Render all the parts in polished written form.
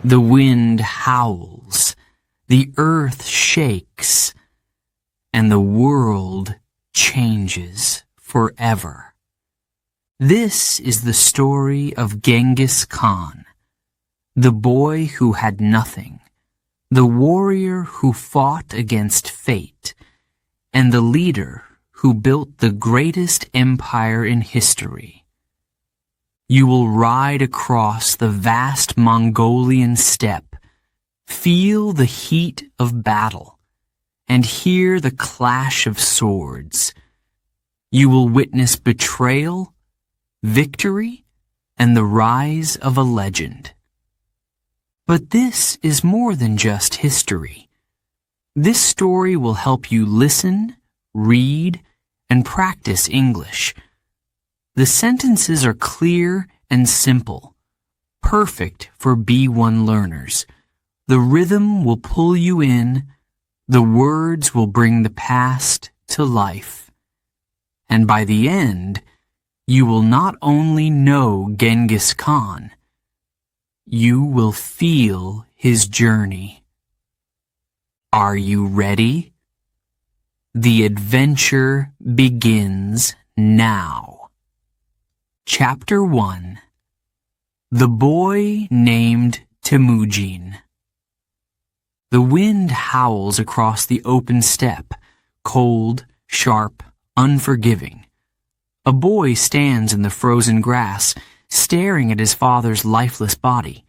The wind howls, the earth shakes, and the world changes forever. This is the story of Genghis Khan, the boy who had nothing, the warrior who fought against fate, and the leader who built the greatest empire in history. You will ride across the vast Mongolian steppe, feel the heat of battle, and hear the clash of swords. You will witness betrayal, victory, and the rise of a legend. But this is more than just history. This story will help you listen, read, and practice English. The sentences are clear and simple, perfect for B1 learners. The rhythm will pull you in, the words will bring the past to life. And by the end, you will not only know Genghis Khan, you will feel his journey. Are you ready? The adventure begins now. Chapter 1. The Boy Named Temujin. The wind howls across the open steppe, cold, sharp, unforgiving. A boy stands in the frozen grass, staring at his father's lifeless body.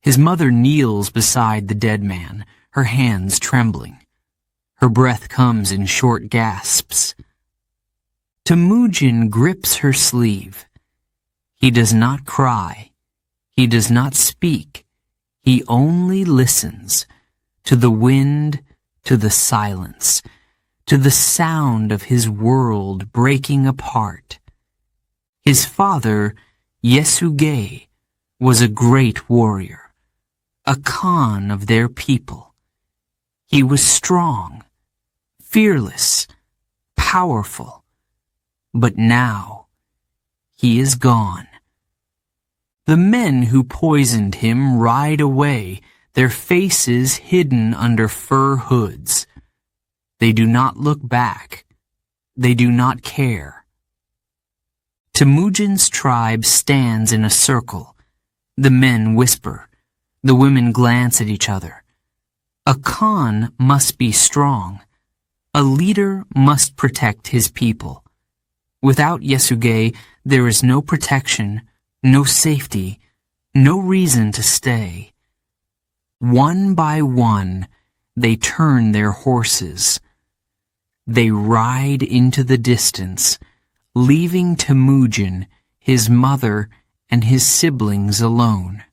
His mother kneels beside the dead man, her hands trembling. Her breath comes in short gasps. Temujin grips her sleeve. He does not cry. He does not speak. He only listens to the wind, to the silence, to the sound of his world breaking apart. His father, Yesugei, was a great warrior, a Khan of their people. He was strong, fearless, powerful, but now he is gone. The men who poisoned him ride away, their faces hidden under fur hoods. They do not look back. They do not care. Temujin's tribe stands in a circle. The men whisper. The women glance at each other. A Khan must be strong. A leader must protect his people. Without Yesugei, there is no protection, no safety, no reason to stay. One by one, they turn their horses. They ride into the distance, leaving Temujin, his mother, and his siblings alone.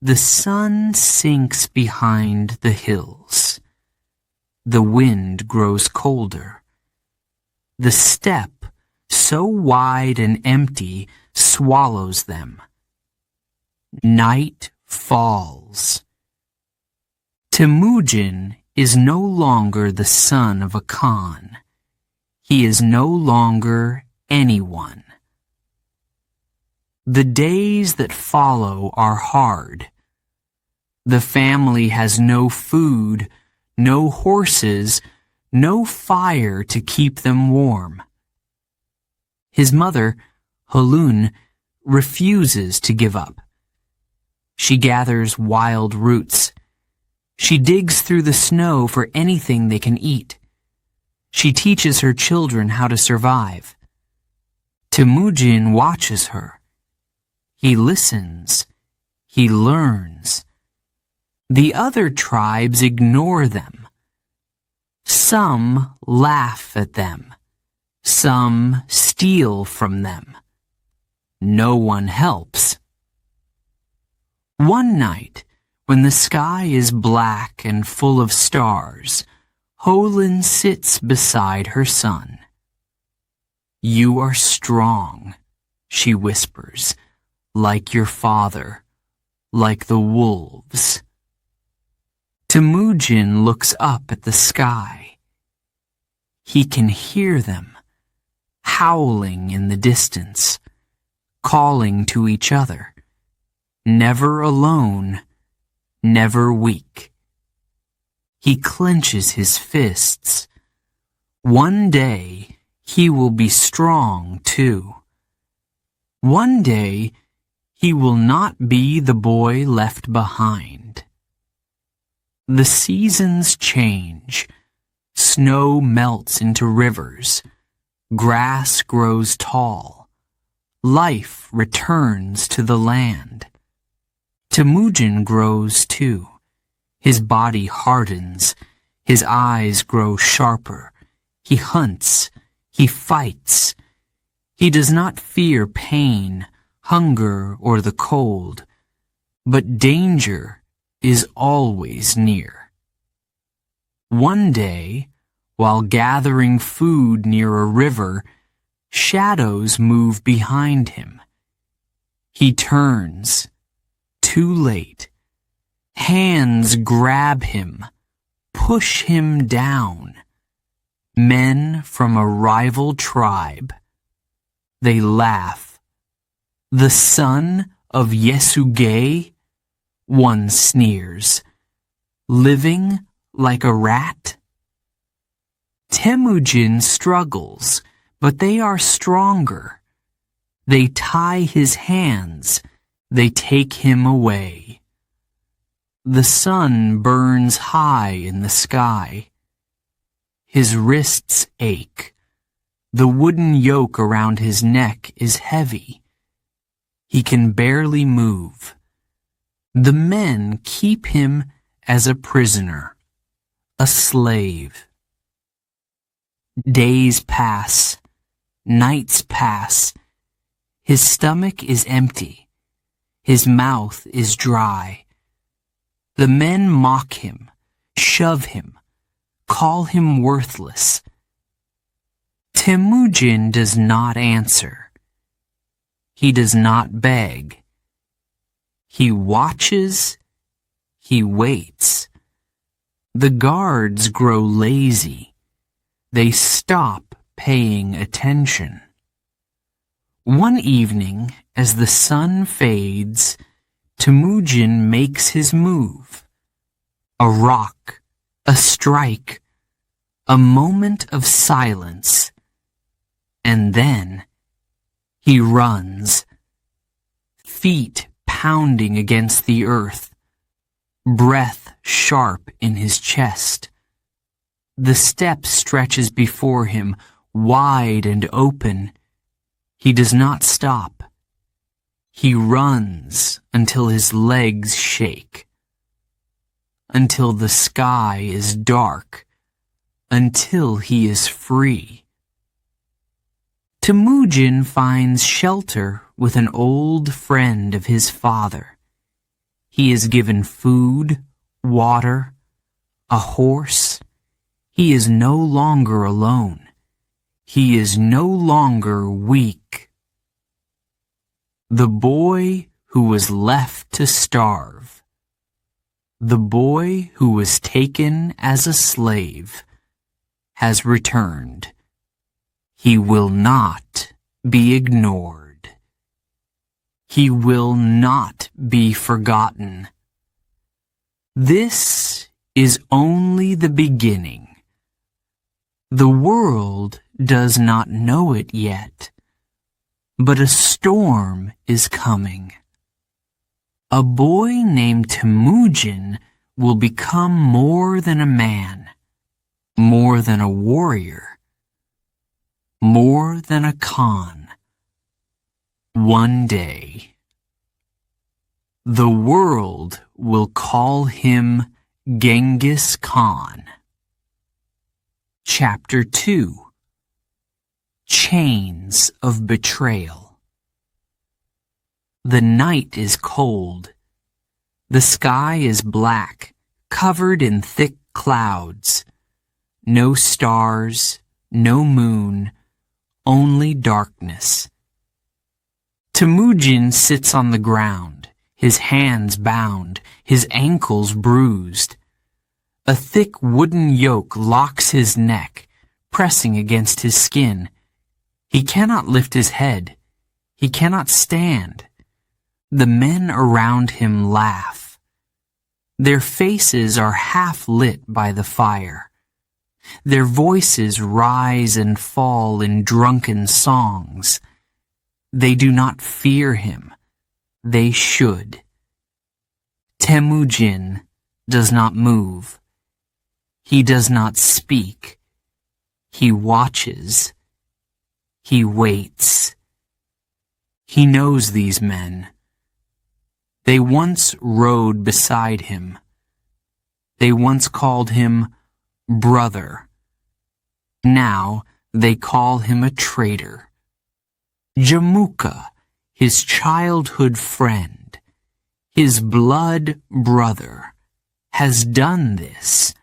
The sun sinks behind the hills. The wind grows colder. The steppe, so wide and empty, swallows them. Night falls. Temujin is no longer the son of a Khan. He is no longer anyone. The days that follow are hard. The family has no food, no horses, no fire to keep them warm. His mother, Halun, refuses to give up. She gathers wild roots. She digs through the snow for anything they can eat. She teaches her children how to survive. Temujin watches her. He listens. He learns. The other tribes ignore them. Some laugh at them. Some steal from them. No one helps. One night, when the sky is black and full of stars, Halun sits beside her son. "You are strong," she whispers, "like your father, like the wolves." Temujin looks up at the sky. He can hear them, howling in the distance, calling to each other. never alone, never weak. He clenches his fists. One day he will be strong too. One day he will not be the boy left behind. The seasons change. Snow melts into rivers. Grass grows tall. Life returns to the land. Temujin grows too. His body hardens. His eyes grow sharper. He hunts. He fights. He does not fear pain, hunger, or the cold, but danger is always near. One day, while gathering food near a river, shadows move behind him. He turns. Too late. Hands grab him, push him down. Men from a rival tribe. They laugh. The son of Yesuge? One sneers. Living like a rat? Temujin struggles, but they are stronger. They tie his hands. They take him away. The sun burns high in the sky. His wrists ache. The wooden yoke around his neck is heavy. He can barely move. The men keep him as a prisoner, a slave. Days pass. Nights pass. His stomach is empty. His mouth is dry. The men mock him, shove him, call him worthless. Temujin does not answer. He does not beg. He watches. He waits. The guards grow lazy. They stop paying attention. One evening, as the sun fades, Temujin makes his move. A rock, a strike, a moment of silence. And then he runs, feet pounding against the earth, breath sharp in his chest. The steppe stretches before him, wide and open. He does not stop. He runs until his legs shake, until the sky is dark, until he is free. Temujin finds shelter with an old friend of his father. He is given food, water, a horse. He is no longer alone. He is no longer weak. The boy who was left to starve. The boy who was taken as a slave has returned. He will not be ignored. He will not be forgotten. This is only the beginning. The world does not know it yet, but a storm is coming. A boy named Temujin will become more than a man, more than a warrior, more than a Khan. One day, the world will call him Genghis Khan. Chapter 2. Chains of Betrayal. The night is cold. The sky is black, covered in thick clouds. No stars, no moon, only darkness. Temujin sits on the ground, his hands bound, his ankles bruised. A thick wooden yoke locks his neck, pressing against his skin. He cannot lift his head. He cannot stand. The men around him laugh. Their faces are half lit by the fire. Their voices rise and fall in drunken songs. They do not fear him. They should. Temujin does not move. He does not speak. He watches. He waits. He knows these men. They once rode beside him. They once called him brother. Now they call him a traitor. Jamuka, his childhood friend, his blood brother, has done this.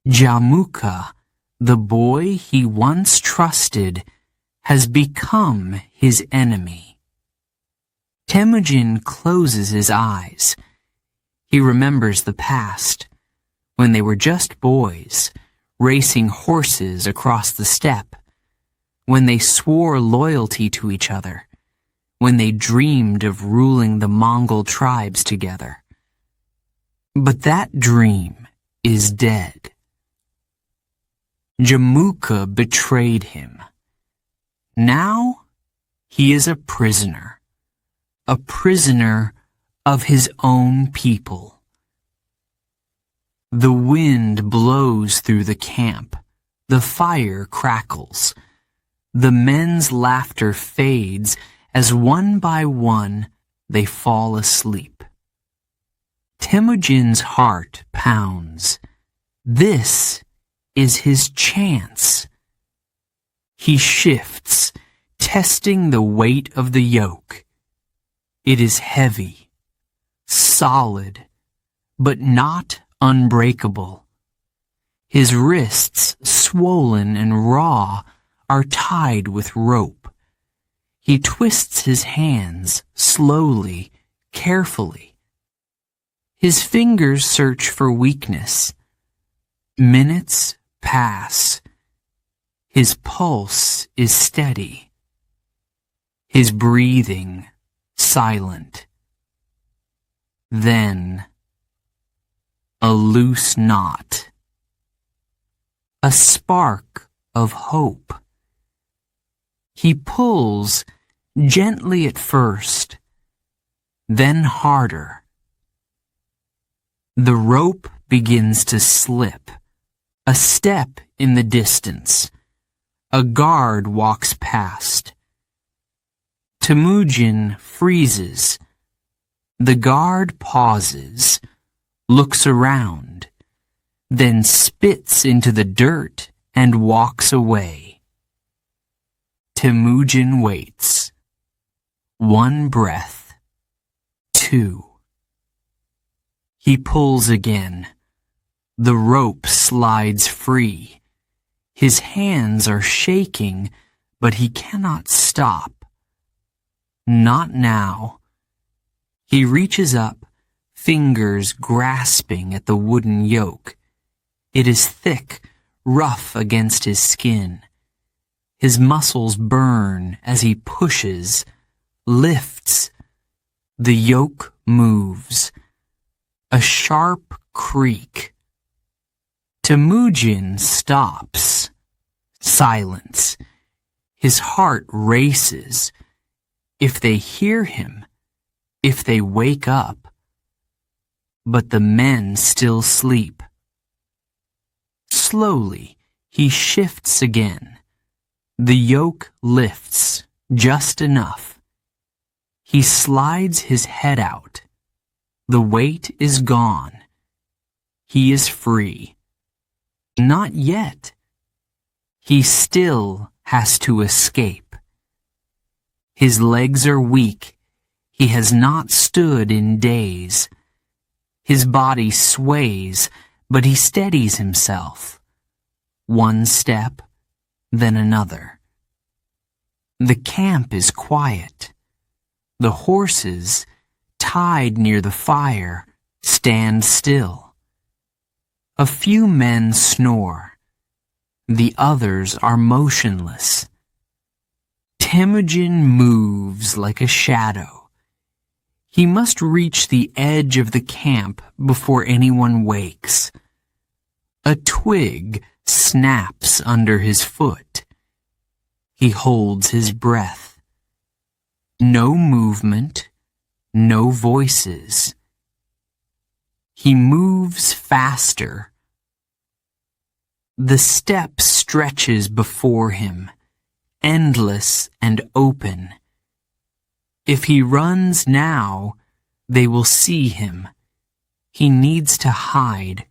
Jamuka, the boy he once trusted, has become his enemy. Temujin closes his eyes. He remembers the past, when they were just boys, racing horses across the steppe, when they swore loyalty to each other, when they dreamed of ruling the Mongol tribes together. But that dream is dead. Jamuka betrayed him. Now he is a prisoner of his own people. The wind blows through the camp. The fire crackles. The men's laughter fades as one by one they fall asleep. Temujin's heart pounds. This is his chance. He shifts, testing the weight of the yoke. It is heavy, solid, but not unbreakable. His wrists, swollen and raw, are tied with rope. He twists his hands slowly, carefully. His fingers search for weakness. Minutes pass. His pulse is steady. His breathing silent. Then a loose knot. A spark of hope. He pulls gently at first, then harder. The rope begins to slip. A step in the distance. A guard walks past. Temujin freezes. The guard pauses, looks around, then spits into the dirt and walks away. Temujin waits. 1 breath. 2. He pulls again. The rope slides free. His hands are shaking, but he cannot stop. Not now. He reaches up, fingers grasping at the wooden yoke. It is thick, rough against his skin. His muscles burn as he pushes, lifts. The yoke moves. A sharp creak. Temujin stops. Silence. His heart races. If they hear him, if they wake up. But the men still sleep. Slowly, he shifts again. The yoke lifts, just enough. He slides his head out. The weight is gone. He is free. Not yet. He still has to escape. His legs are weak. He has not stood in days. His body sways, but he steadies himself. 1 step, then another. The camp is quiet. The horses, tied near the fire, stand still. A few men snore. The others are motionless. Temujin moves like a shadow. He must reach the edge of the camp before anyone wakes. A twig snaps under his foot. He holds his breath. No movement, no voices. He moves faster. The steppe stretches before him, endless and open. If he runs now, they will see him. He needs to hide.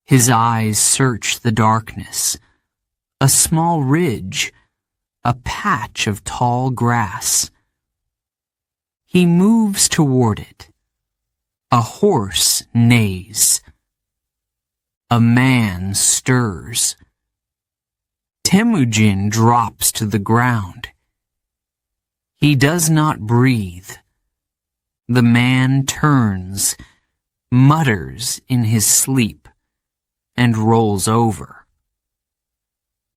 His eyes search the darkness. A small ridge, a patch of tall grass. He moves toward it. A horse neighs. A man stirs. Temujin drops to the ground. He does not breathe. The man turns, mutters in his sleep, and rolls over.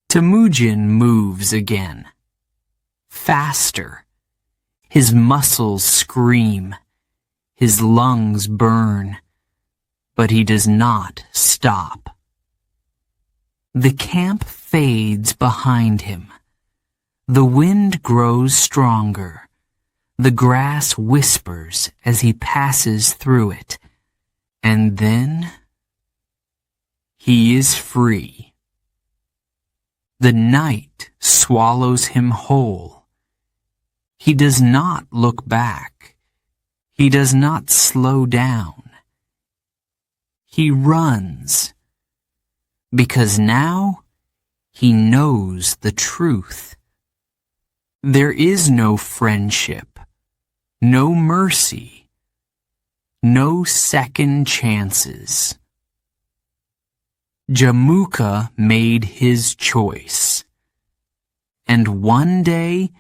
Temujin moves again. Faster. His muscles scream. His lungs burn. But he does not stop. The camp fades behind him. The wind grows stronger. The grass whispers as he passes through it. And then he is free. The night swallows him whole. He does not look back. He does not slow down. He runs. Because now he knows the truth. There is no friendship, no mercy, no second chances. Jamuka made his choice. And one day,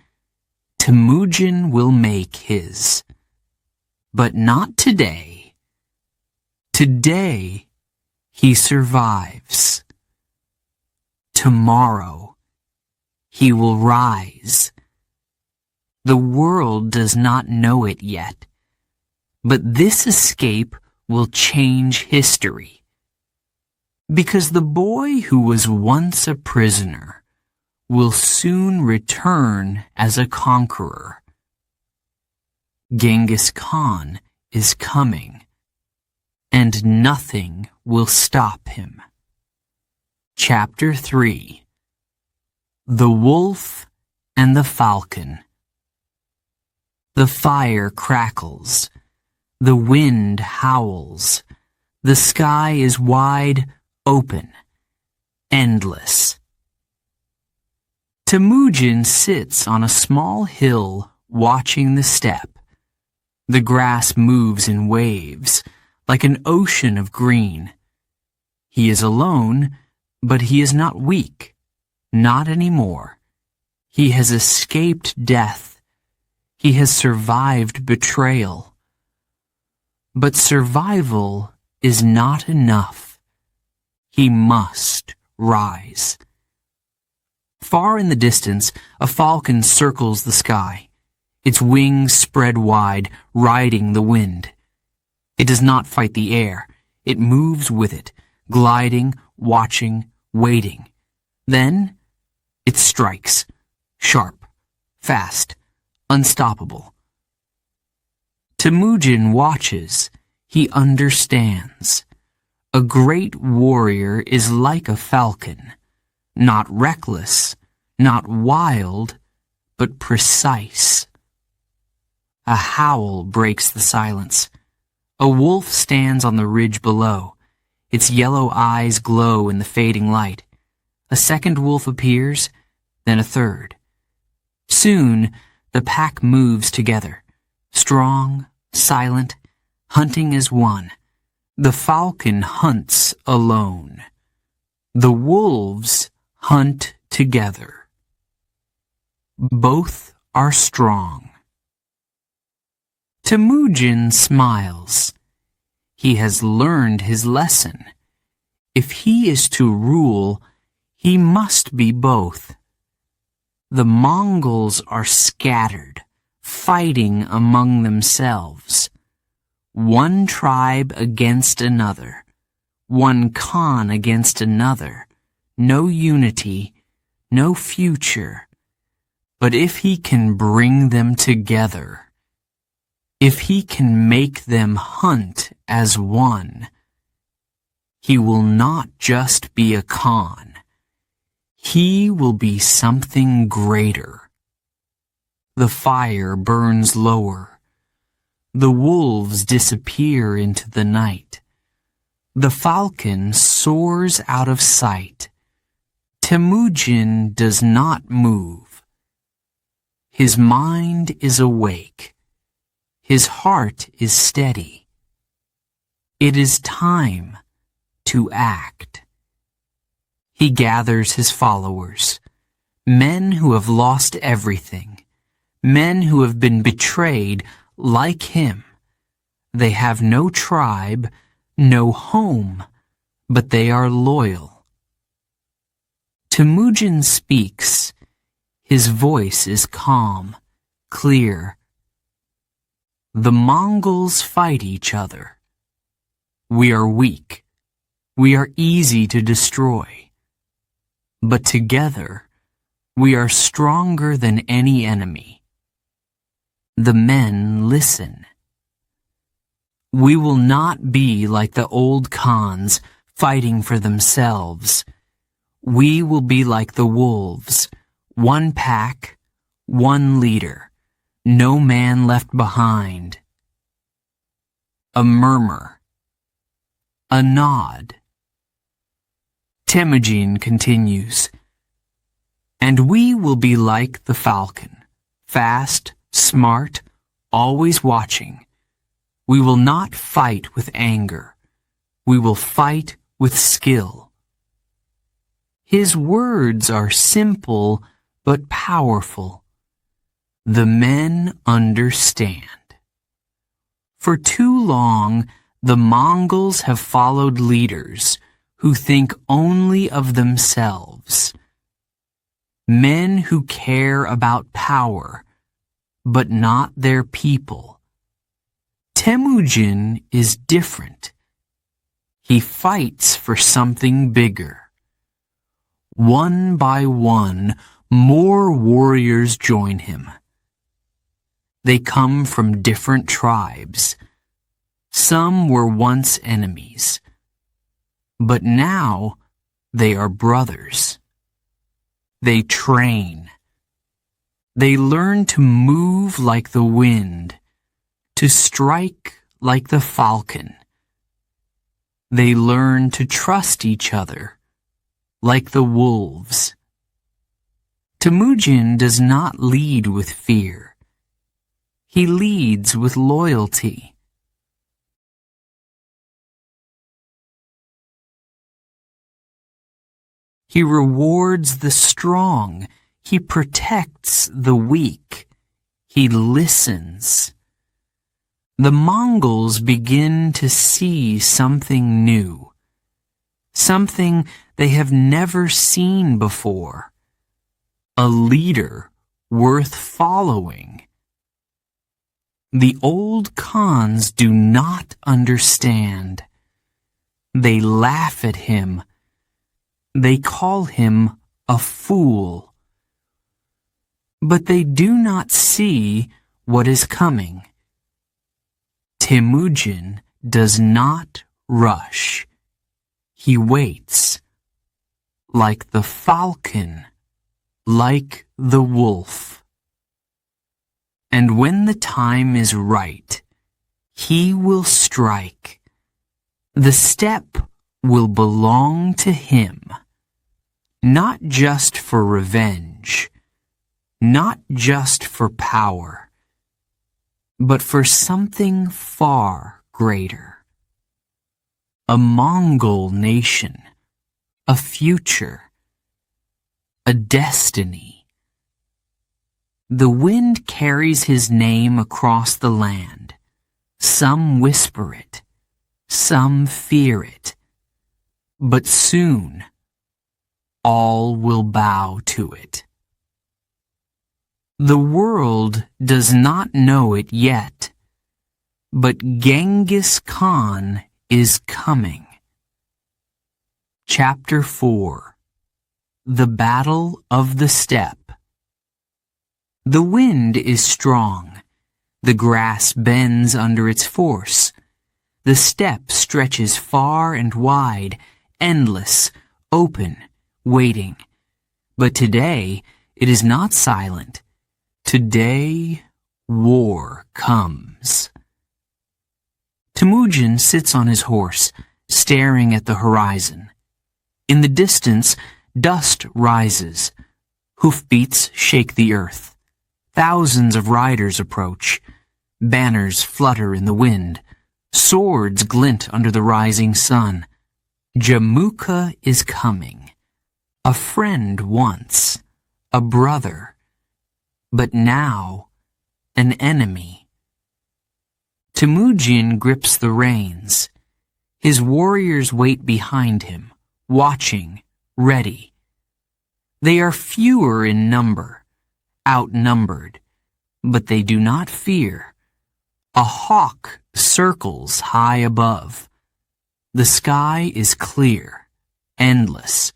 Temujin will make his. But not today. Today, he survives. Tomorrow, he will rise. The world does not know it yet, but this escape will change history. Because the boy who was once a prisoner will soon return as a conqueror. Genghis Khan is coming, and nothing will stop him. Chapter 3. The Wolf and the Falcon. The fire crackles. The wind howls. The sky is wide open, endless. Temujin sits on a small hill watching the steppe. The grass moves in waves, like an ocean of green. He is alone, but he is not weak. Not anymore. He has escaped death. He has survived betrayal. But survival is not enough. He must rise. Far in the distance, a falcon circles the sky. Its wings spread wide, riding the wind. It does not fight the air. It moves with it, gliding, watching, waiting. Then it strikes, sharp, fast, unstoppable. Temujin watches. He understands. A great warrior is like a falcon, not reckless, not wild, but precise. A howl breaks the silence. A wolf stands on the ridge below. Its yellow eyes glow in the fading light. A second wolf appears, then a third. Soon, the pack moves together, strong, silent, hunting as one. The falcon hunts alone. The wolves hunt together. Both are strong. Temujin smiles. He has learned his lesson. If he is to rule, he must be both. The Mongols are scattered, fighting among themselves. One tribe against another, one Khan against another, no unity, no future. But if he can bring them together, if he can make them hunt as one, he will not just be a Khan. He will be something greater. The fire burns lower. The wolves disappear into the night. The falcon soars out of sight. Temujin does not move. His mind is awake. His heart is steady. It is time to act. He gathers his followers, men who have lost everything, men who have been betrayed like him. They have no tribe, no home, but they are loyal. Temujin speaks. His voice is calm, clear. The Mongols fight each other. We are weak. We are easy to destroy. But together, we are stronger than any enemy. The men listen. We will not be like the old Khans fighting for themselves. We will be like the wolves, one pack, one leader, no man left behind. A murmur. A nod. Temujin continues. And we will be like the falcon, fast, smart, always watching. We will not fight with anger. We will fight with skill. His words are simple but powerful. The men understand. For too long, the Mongols have followed leaders who think only of themselves. Men who care about power, but not their people. Temujin is different. He fights for something bigger. One by one, more warriors join him. They come from different tribes. Some were once enemies, but now they are brothers. They train. They learn to move like the wind, to strike like the falcon. They learn to trust each other, like the wolves. Temujin does not lead with fear. He leads with loyalty. He rewards the strong. He protects the weak. He listens. The Mongols begin to see something new, something they have never seen before. A leader worth following. The old Khans do not understand. They laugh at him. They call him a fool. But they do not see what is coming. Temujin does not rush. He waits, like the falcon, like the wolf. And when the time is right, he will strike. The steppe will belong to him, not just for revenge, not just for power, but for something far greater. A Mongol nation, a future, a destiny. The wind carries his name across the land. Some whisper it, some fear it, but soon all will bow to it. The world does not know it yet, but Genghis Khan is coming. Chapter 4. The Battle of the Steppe. The wind is strong. The grass bends under its force. The steppe stretches far and wide, endless, open, waiting. But today it is not silent. Today war comes. Temujin sits on his horse, staring at the horizon. In the distance, dust rises. Hoofbeats shake the earth. Thousands of riders approach. Banners flutter in the wind. Swords glint under the rising sun. Jamuka is coming. A friend once, a brother, but now an enemy. Temujin grips the reins. His warriors wait behind him, watching, ready. They are fewer in number, outnumbered, but they do not fear. A hawk circles high above. The sky is clear, endless.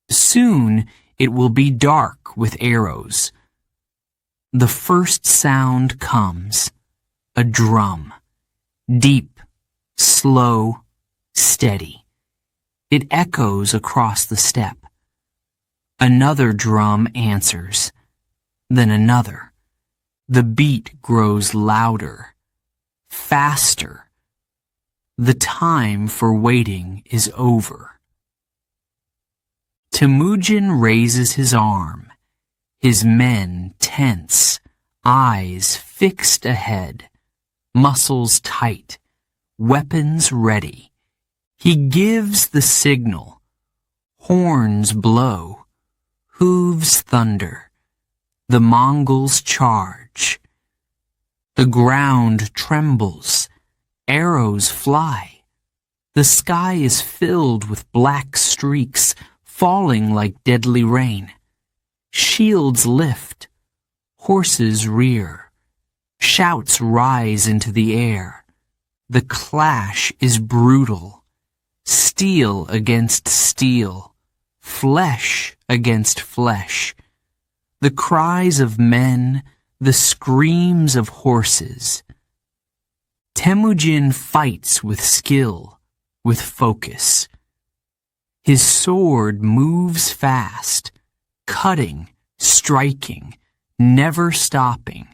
Soon it will be dark with arrows. The first sound comes, a drum, deep, slow, steady. It echoes across the steppe. Another drum answers, then another. The beat grows louder, faster. The time for waiting is over. Temujin raises his arm. His men tense, eyes fixed ahead, muscles tight, weapons ready. He gives the signal. Horns blow, hooves thunder. The Mongols charge. The ground trembles. Arrows fly. The sky is filled with black streaks falling like deadly rain. Shields lift. Horses rear. Shouts rise into the air. The clash is brutal. Steel against steel. Flesh against flesh. The cries of men, the screams of horses. Temujin fights with skill, with focus. His sword moves fast, cutting, striking, never stopping.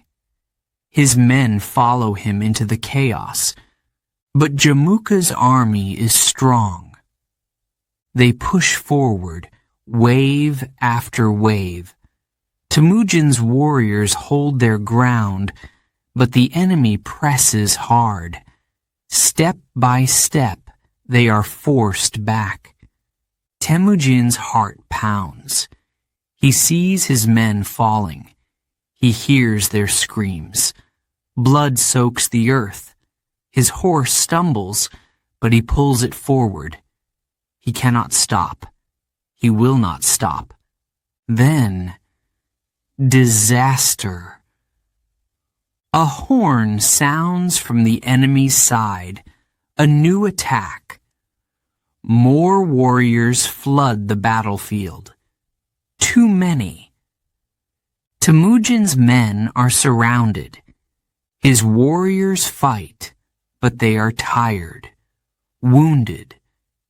His men follow him into the chaos, but Jamuka's army is strong. They push forward, wave after wave. Temujin's warriors hold their ground, but the enemy presses hard. Step by step, they are forced back. Temujin's heart pounds. He sees his men falling. He hears their screams. Blood soaks the earth. His horse stumbles, but he pulls it forward. He cannot stop. He will not stop. Then, disaster. A horn sounds from the enemy's side. A new attack. More warriors flood the battlefield. Too many. Temujin's men are surrounded. His warriors fight, but they are tired, wounded.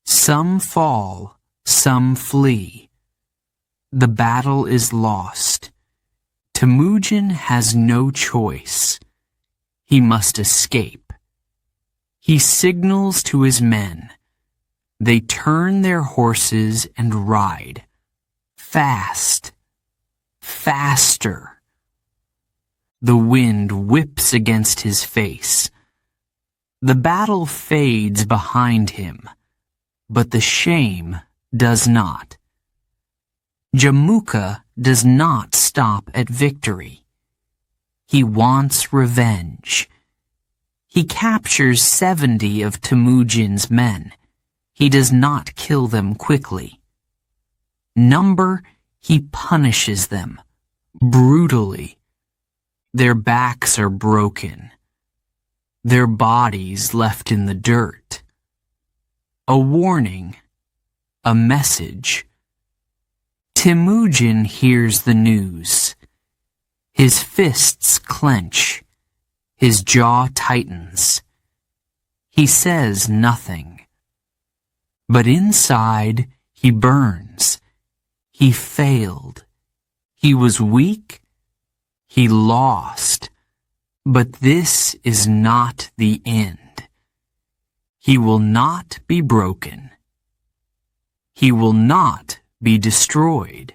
Some fall, some flee. The battle is lost. Temujin has no choice. He must escape. He signals to his men. They turn their horses and ride. Fast. Faster. The wind whips against his face. The battle fades behind him, but the shame does not. Jamuka does not stop at victory. He wants revenge. He captures 70 of Temujin's men. He does not kill them quickly. Number, he punishes them. brutally. Their backs are broken, their bodies left in the dirt. A warning, a message. Temujin hears the news. His fists clench, his jaw tightens. He says nothing. But inside, he burns. He failed. He was weak. He lost. But this is not the end. He will not be broken. He will not be destroyed.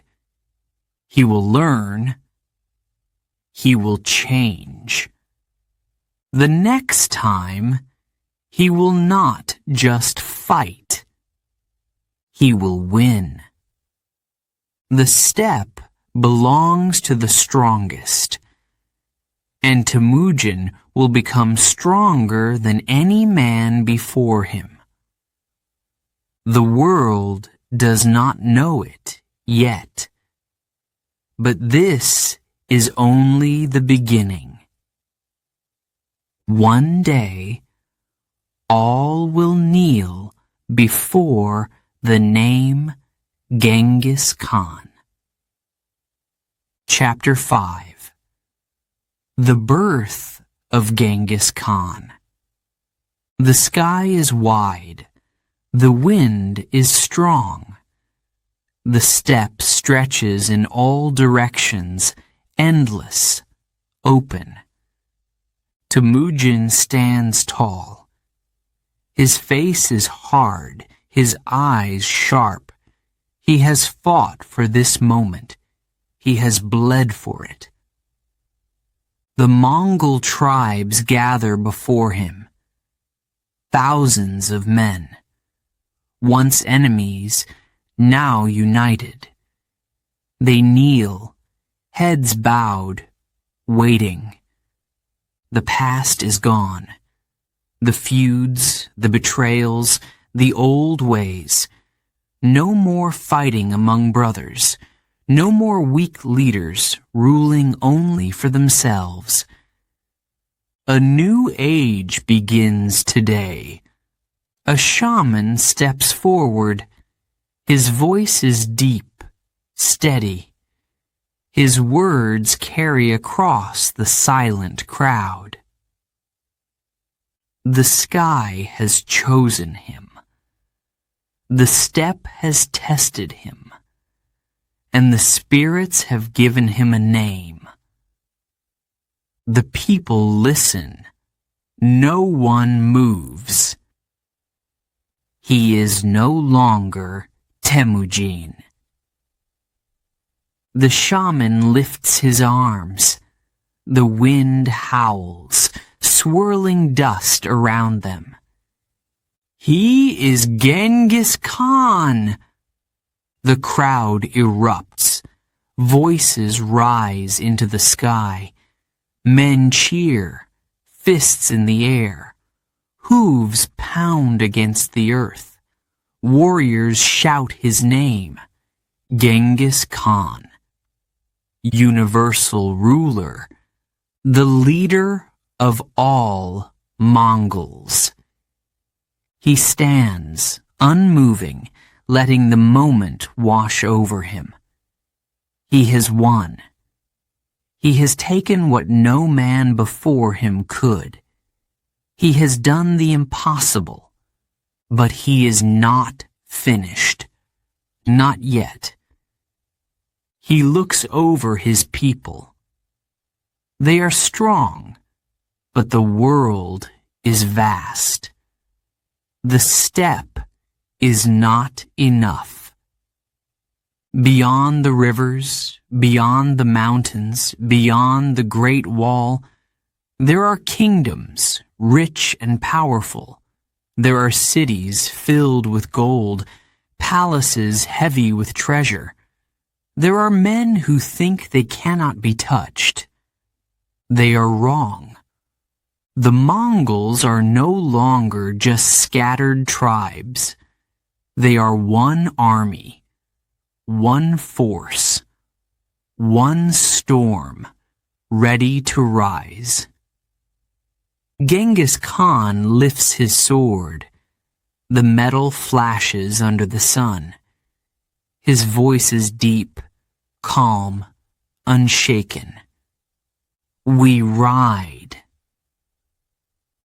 He will learn. He will change. The next time, he will not just fight. He will win. The steppe belongs to the strongest, and Temujin will become stronger than any man before him. The world does not know it yet, but this is only the beginning. One day, all will kneel before the name Genghis Khan. Chapter 5. The birth of Genghis Khan. The sky is wide. The wind is strong. The steppe stretches in all directions, endless, open. Temujin stands tall. His face is hard, his eyes sharp. He has fought for this moment. He has bled for it. The Mongol tribes gather before him. Thousands of men, once enemies, now united. They kneel, heads bowed, waiting. The past is gone. The feuds, the betrayals, the old ways. No more fighting among brothers. No more weak leaders ruling only for themselves. A new age begins today. A shaman steps forward. His voice is deep, steady. His words carry across the silent crowd. The sky has chosen him. The steppe has tested him. And the spirits have given him a name. The people listen. No one moves. He is no longer Temujin. The shaman lifts his arms. The wind howls, swirling dust around them. He is Genghis Khan! The crowd erupts. Voices rise into the sky. Men cheer, fists in the air. Hooves pound against the earth. Warriors shout his name. Genghis Khan. Universal ruler. The leader of all Mongols. He stands, unmoving, letting the moment wash over him. He has won. He has taken what no man before him could. He has done the impossible, but he is not finished. Not yet. He looks over his people. They are strong, but the world is vast. The steppe is not enough. Beyond the rivers, beyond the mountains, beyond the Great Wall, there are kingdoms, rich and powerful. There are cities filled with gold, palaces heavy with treasure. There are men who think they cannot be touched. They are wrong. The Mongols are no longer just scattered tribes. They are one army, one force. one storm, ready to rise. Genghis Khan lifts his sword. The metal flashes under the sun. His voice is deep, calm, unshaken. We ride.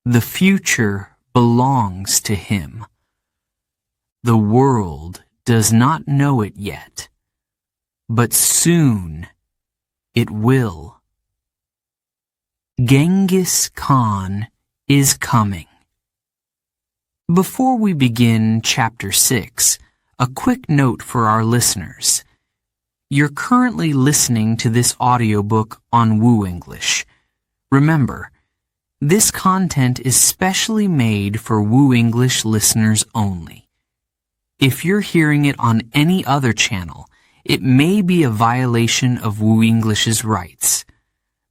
The future belongs to him. The world does not know it yet, but soon it will. Genghis Khan is coming. Before we begin Chapter 6, a quick note for our listeners. You're currently listening to this audiobook on Woo English. Remember, this content is specially made for Woo English listeners only. If you're hearing it on any other channel, it may be a violation of Woo English's rights.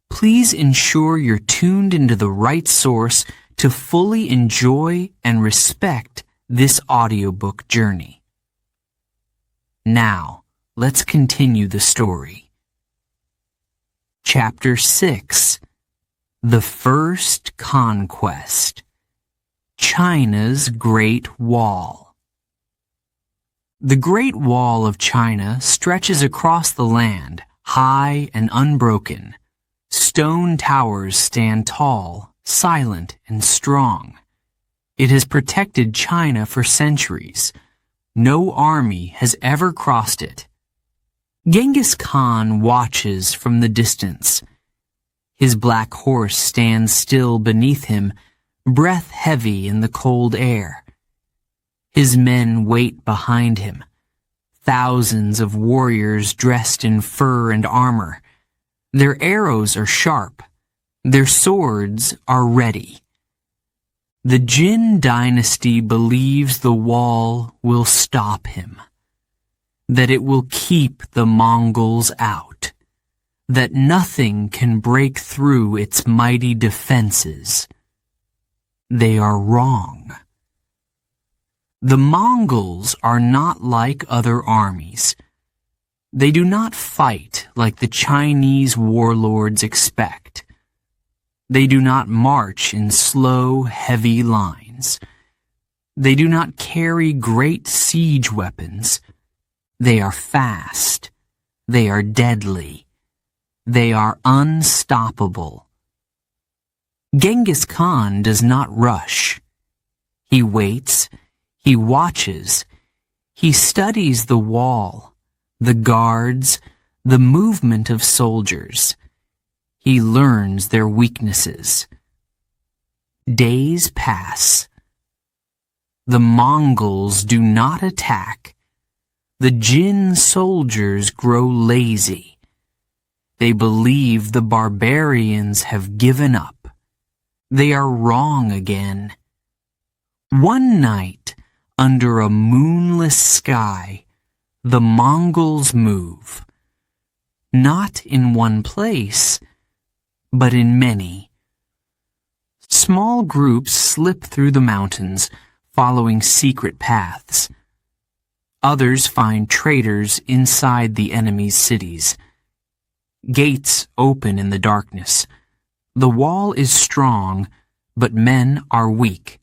Please ensure you're tuned into the right source to fully enjoy and respect this audiobook journey. Now, let's continue the story. Chapter 6. The First Conquest. China's Great Wall. The Great Wall of China stretches across the land, high and unbroken. Stone towers stand tall, silent and strong. It has protected China for centuries. No army has ever crossed it. Genghis Khan watches from the distance. His black horse stands still beneath him, breath heavy in the cold air. His men wait behind him, thousands of warriors dressed in fur and armor. Their arrows are sharp, their swords are ready. The Jin dynasty believes the wall will stop him, that it will keep the Mongols out, that nothing can break through its mighty defenses. They are wrong. The Mongols are not like other armies. They do not fight like the Chinese warlords expect. They do not march in slow, heavy lines. They do not carry great siege weapons. They are fast. They are deadly. They are unstoppable. Genghis Khan does not rush. He waits. He watches. He studies the wall, the guards, the movement of soldiers. He learns their weaknesses. Days pass. The Mongols do not attack. The Jin soldiers grow lazy. They believe the barbarians have given up. They are wrong again. One night, under a moonless sky, the Mongols move. Not in one place, but in many. Small groups slip through the mountains, following secret paths. Others find traitors inside the enemy's cities. Gates open in the darkness. The wall is strong, but men are weak.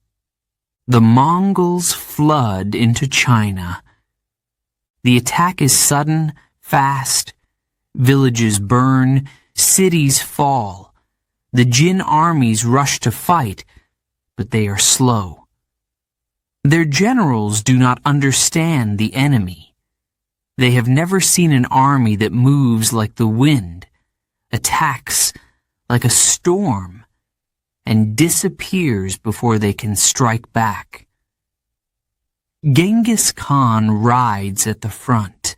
The Mongols flood into China. The attack is sudden, fast. Villages burn, cities fall. The Jin armies rush to fight, but they are slow. Their generals do not understand the enemy. They have never seen an army that moves like the wind, attacks like a storm, and disappears before they can strike back. Genghis Khan rides at the front.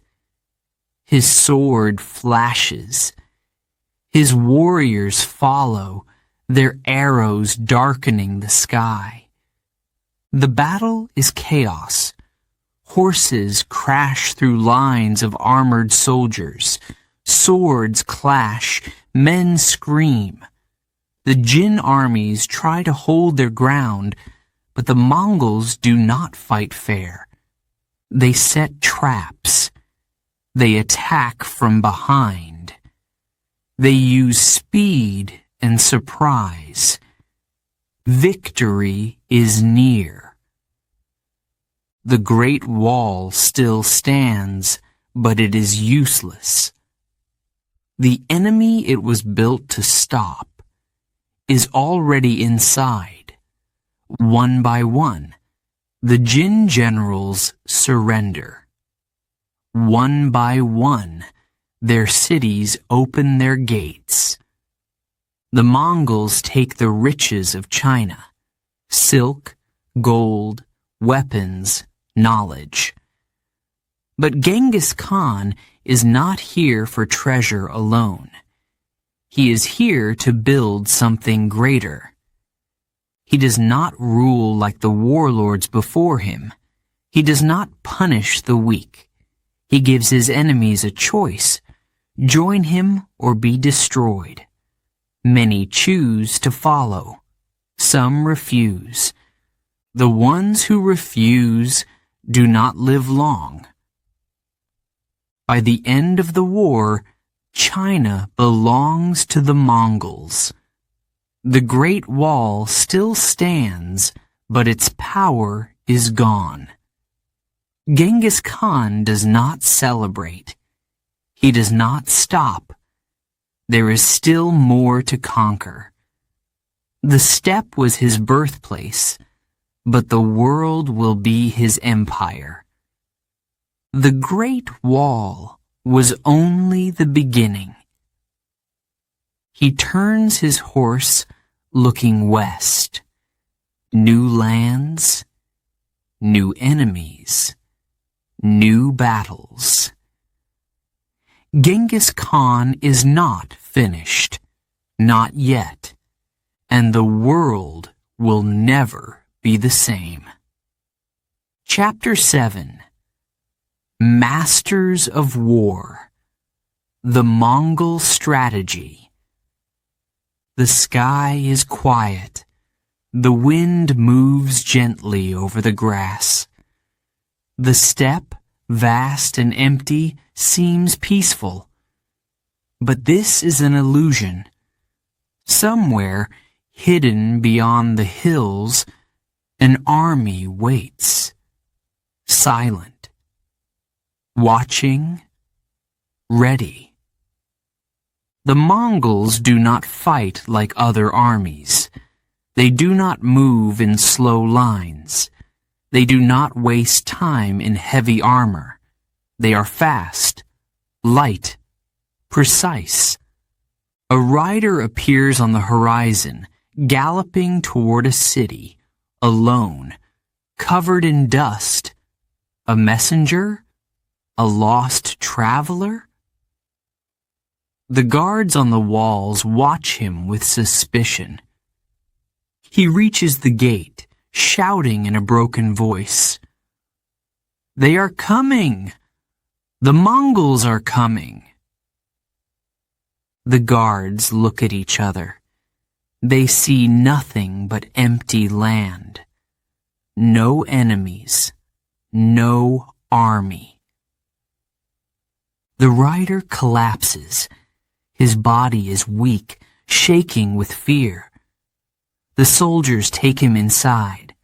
His sword flashes. His warriors follow, their arrows darkening the sky. The battle is chaos. Horses crash through lines of armored soldiers. Swords clash. Men scream. The Jin armies try to hold their ground, but the Mongols do not fight fair. They set traps. They attack from behind. They use speed and surprise. Victory is near. The Great Wall still stands, but it is useless. The enemy it was built to stop is already inside. One by one, the Jin generals surrender. One by one, their cities open their gates. The Mongols take the riches of China: silk, gold, weapons, knowledge. But Genghis Khan is not here for treasure alone. He is here to build something greater. He does not rule like the warlords before him. He does not punish the weak. He gives his enemies a choice: join him or be destroyed. Many choose to follow. Some refuse. The ones who refuse do not live long. By the end of the war, China belongs to the Mongols. The Great Wall still stands, but its power is gone. Genghis Khan does not celebrate. He does not stop. There is still more to conquer. The steppe was his birthplace, but the world will be his empire. The Great Wall was only the beginning. He turns his horse looking west. New lands, new enemies, new battles. Genghis Khan is not finished, not yet, and the world will never be the same. Chapter 7. Masters of War. The Mongol Strategy. The sky is quiet. The wind moves gently over the grass. The steppe, vast and empty, seems peaceful. But this is an illusion. Somewhere, hidden beyond the hills, an army waits, silent, watching, ready. The Mongols do not fight like other armies. They do not move in slow lines. They do not waste time in heavy armor. They are fast, light, precise. A rider appears on the horizon, galloping toward a city, alone, covered in dust. A messenger? A lost traveler? The guards on the walls watch him with suspicion. He reaches the gate, shouting in a broken voice, "They are coming! The Mongols are coming!" The guards look at each other. They see nothing but empty land. No enemies. No army. The rider collapses. His body is weak, shaking with fear. The soldiers take him inside.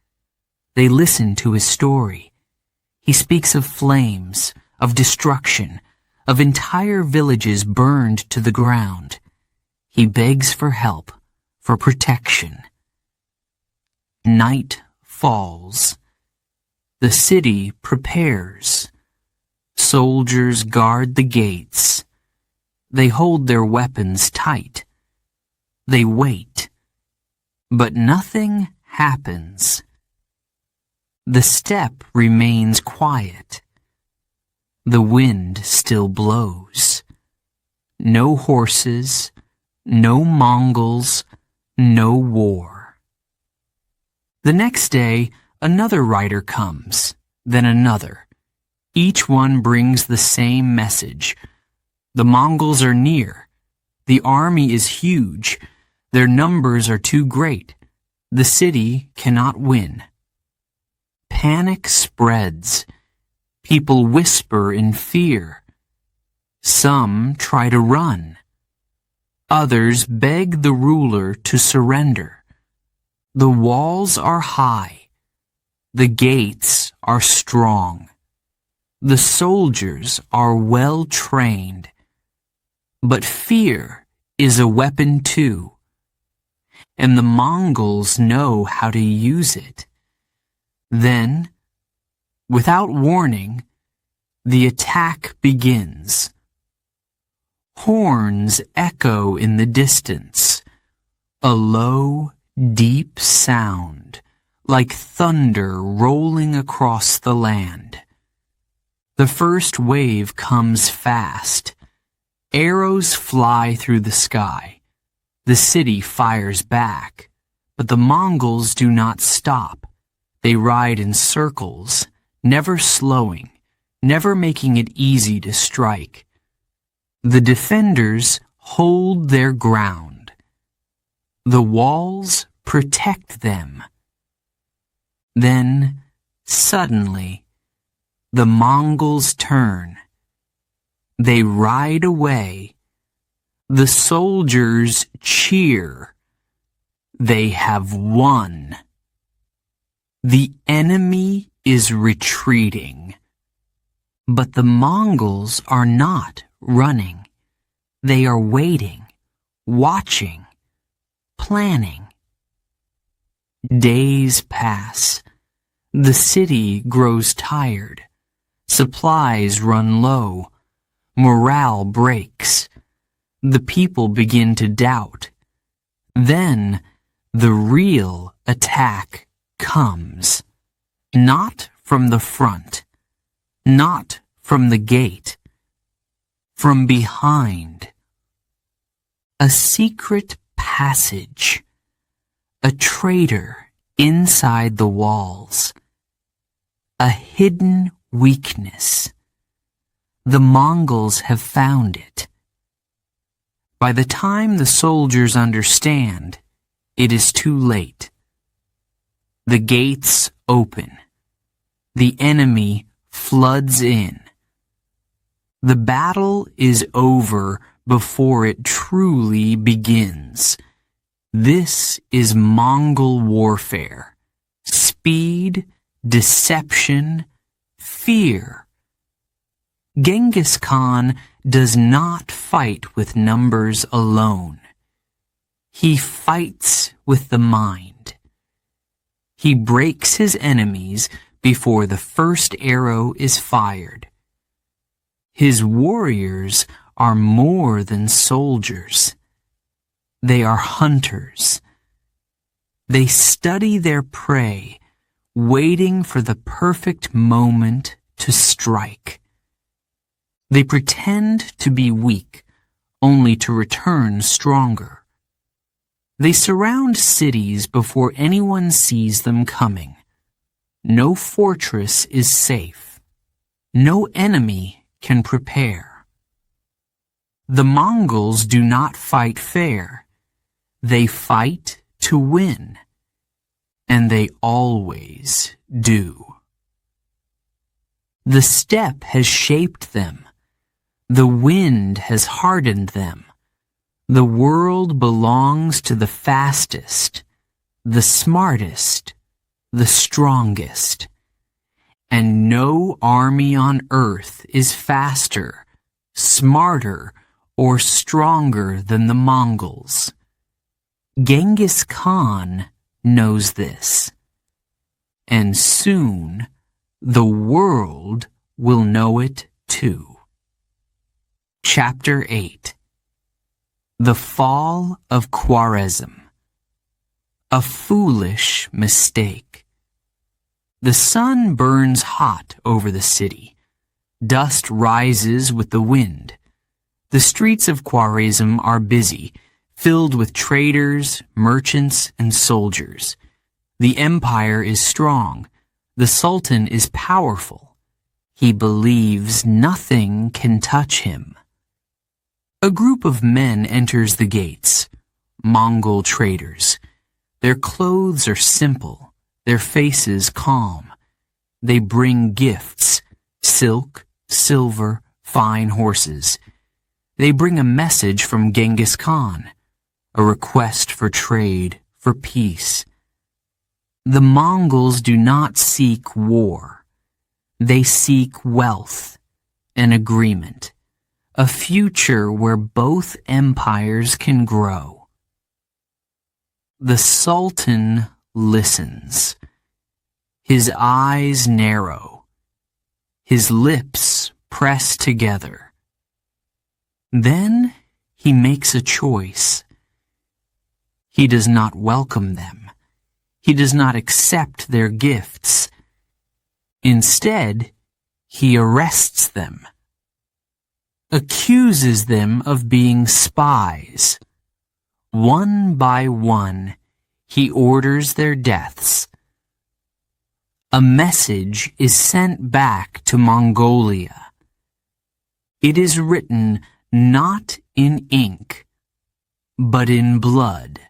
They listen to his story. He speaks of flames, of destruction, of entire villages burned to the ground. He begs for help, for protection. Night falls. The city prepares. Soldiers guard the gates. They hold their weapons tight. They wait. But nothing happens. The steppe remains quiet. The wind still blows. No horses, no Mongols, no war. The next day, another rider comes, then another. Each one brings the same message. The Mongols are near. The army is huge. Their numbers are too great. The city cannot win. Panic spreads. People whisper in fear. Some try to run. Others beg the ruler to surrender. The walls are high. The gates are strong. The soldiers are well trained. But fear is a weapon too, and the Mongols know how to use it. Then, without warning, the attack begins. Horns echo in the distance, a low, deep sound, like thunder rolling across the land. The first wave comes fast. Arrows fly through the sky. The city fires back, but the Mongols do not stop. They ride in circles, never slowing, never making it easy to strike. The defenders hold their ground. The walls protect them. Then, suddenly, the Mongols turn. They ride away. The soldiers cheer. They have won. The enemy is retreating. But the Mongols are not running. They are waiting, watching, planning. Days pass. The city grows tired. Supplies run low. Morale breaks. The people begin to doubt. Then the real attack comes. Not from the front. Not from the gate. From behind. A secret passage. A traitor inside the walls. A hidden weakness. The Mongols have found it. By the time the soldiers understand, it is too late. The gates open. The enemy floods in. The battle is over before it truly begins. This is Mongol warfare. Speed, deception, fear. Genghis Khan does not fight with numbers alone. He fights with the mind. He breaks his enemies before the first arrow is fired. His warriors are more than soldiers. They are hunters. They study their prey, waiting for the perfect moment to strike. They pretend to be weak, only to return stronger. They surround cities before anyone sees them coming. No fortress is safe. No enemy can prepare. The Mongols do not fight fair. They fight to win. And they always do. The steppe has shaped them. The wind has hardened them. The world belongs to the fastest, the smartest, the strongest. And no army on earth is faster, smarter, or stronger than the Mongols. Genghis Khan knows this. And soon the world will know it too. Chapter 8. The Fall of Khwarezm. A foolish mistake. The sun burns hot over the city. Dust rises with the wind. The streets of Khwarezm are busy, filled with traders, merchants, and soldiers. The empire is strong. The Sultan is powerful. He believes nothing can touch him. A group of men enters the gates, Mongol traders. Their clothes are simple, their faces calm. They bring gifts, silk, silver, fine horses. They bring a message from Genghis Khan, a request for trade, for peace. The Mongols do not seek war. They seek wealth, an agreement, a future where both empires can grow. The Sultan listens. His eyes narrow. His lips press together. Then he makes a choice. He does not welcome them. He does not accept their gifts. Instead, he arrests them, accuses them of being spies. One by one, he orders their deaths. A message is sent back to Mongolia. It is written not in ink, but in blood.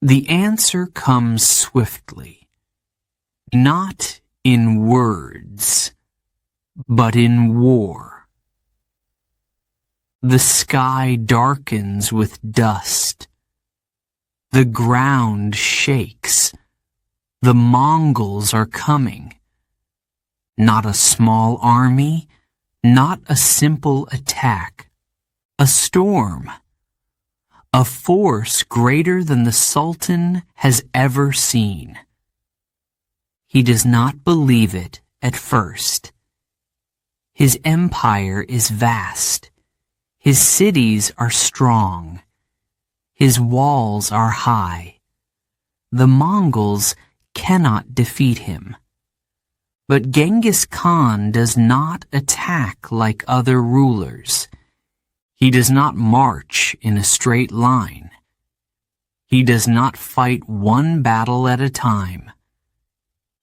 The answer comes swiftly, not in words, but in war. The sky darkens with dust. The ground shakes. The Mongols are coming. Not a small army, not a simple attack. A storm. A force greater than the Sultan has ever seen. He does not believe it at first. His empire is vast. His cities are strong. His walls are high. The Mongols cannot defeat him. But Genghis Khan does not attack like other rulers. He does not march in a straight line. He does not fight one battle at a time.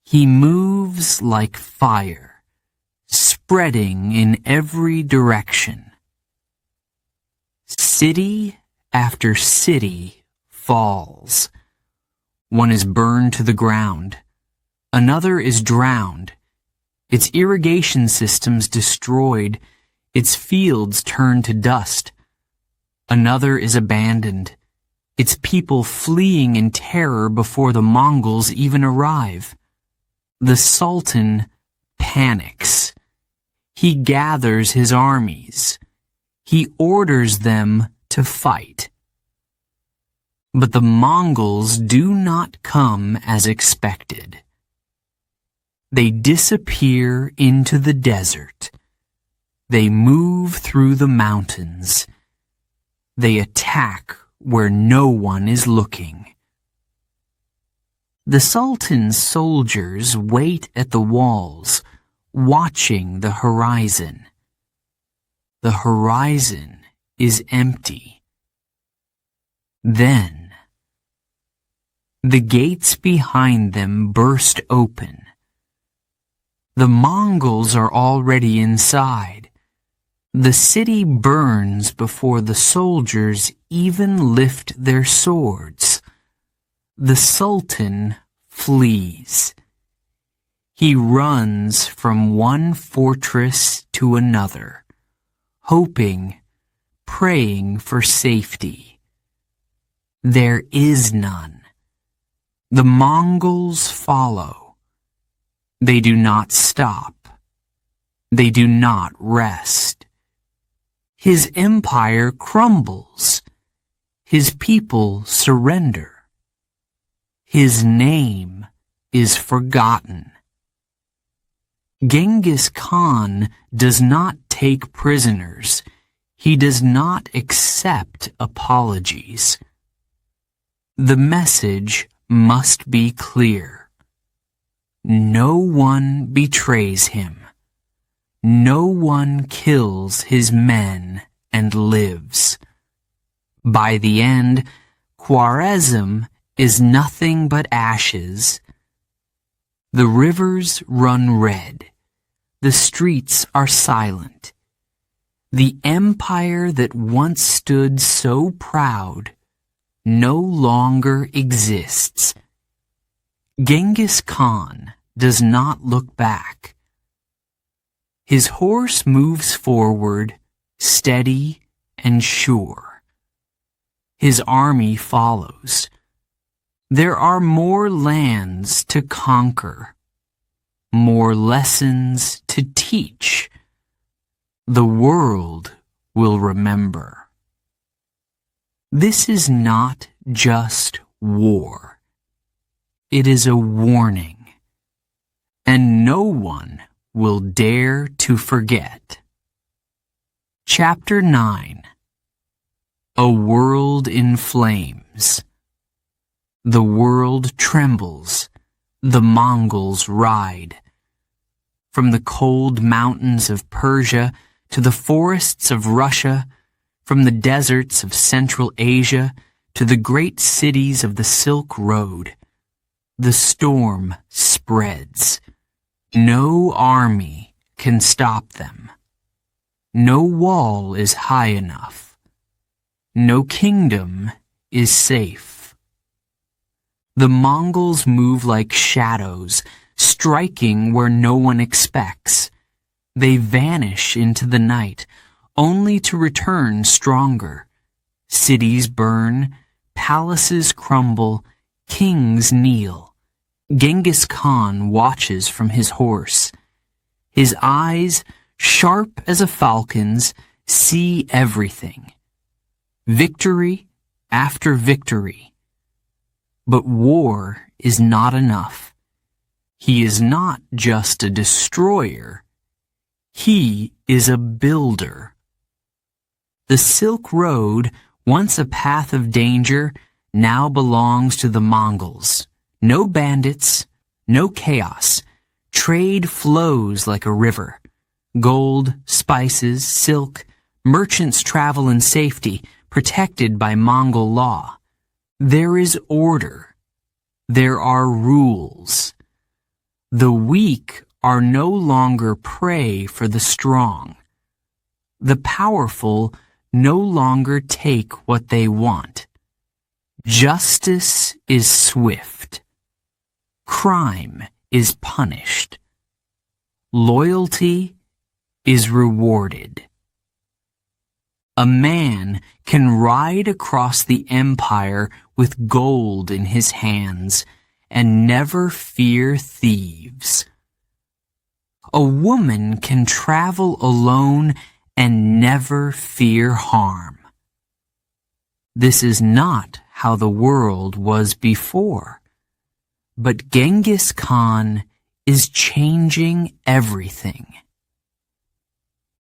He moves like fire, spreading in every direction. City after city falls. One is burned to the ground. Another is drowned. Its irrigation systems destroyed. Its fields turned to dust. Another is abandoned. Its people fleeing in terror before the Mongols even arrive. The Sultan panics. He gathers his armies. He orders them to fight. But the Mongols do not come as expected. They disappear into the desert. They move through the mountains. They attack where no one is looking. The Sultan's soldiers wait at the walls, watching the horizon. The horizon is empty. Then, the gates behind them burst open. The Mongols are already inside. The city burns before the soldiers even lift their swords. The Sultan flees. He runs from one fortress to another, hoping, praying for safety. There is none. The Mongols follow. They do not stop. They do not rest. His empire crumbles. His people surrender. His name is forgotten. Genghis Khan does not take prisoners. He does not accept apologies. The message must be clear. No one betrays him. No one kills his men and lives. By the end, Khwarezm is nothing but ashes. The rivers run red. The streets are silent. The empire that once stood so proud no longer exists. Genghis Khan does not look back. His horse moves forward steady and sure. His army follows. There are more lands to conquer, more lessons to teach. The world will remember. This is not just war. It is a warning, and no one will dare to forget. Chapter 9. A World in Flames. The world trembles. The Mongols ride. From the cold mountains of Persia to the forests of Russia, from the deserts of Central Asia to the great cities of the Silk Road, the storm spreads. No army can stop them. No wall is high enough. No kingdom is safe. The Mongols move like shadows, striking where no one expects. They vanish into the night, only to return stronger. Cities burn, palaces crumble, kings kneel. Genghis Khan watches from his horse. His eyes, sharp as a falcon's, see everything. Victory after victory. But war is not enough. He is not just a destroyer. He is a builder. The Silk Road, once a path of danger, now belongs to the Mongols. No bandits, no chaos. Trade flows like a river. Gold, spices, silk, merchants travel in safety, protected by Mongol law. There is order. There are rules. The weak are no longer prey for the strong. The powerful no longer take what they want. Justice is swift. Crime is punished. Loyalty is rewarded. A man can ride across the empire with gold in his hands and never fear thieves. A woman can travel alone and never fear harm. This is not how the world was before, but Genghis Khan is changing everything.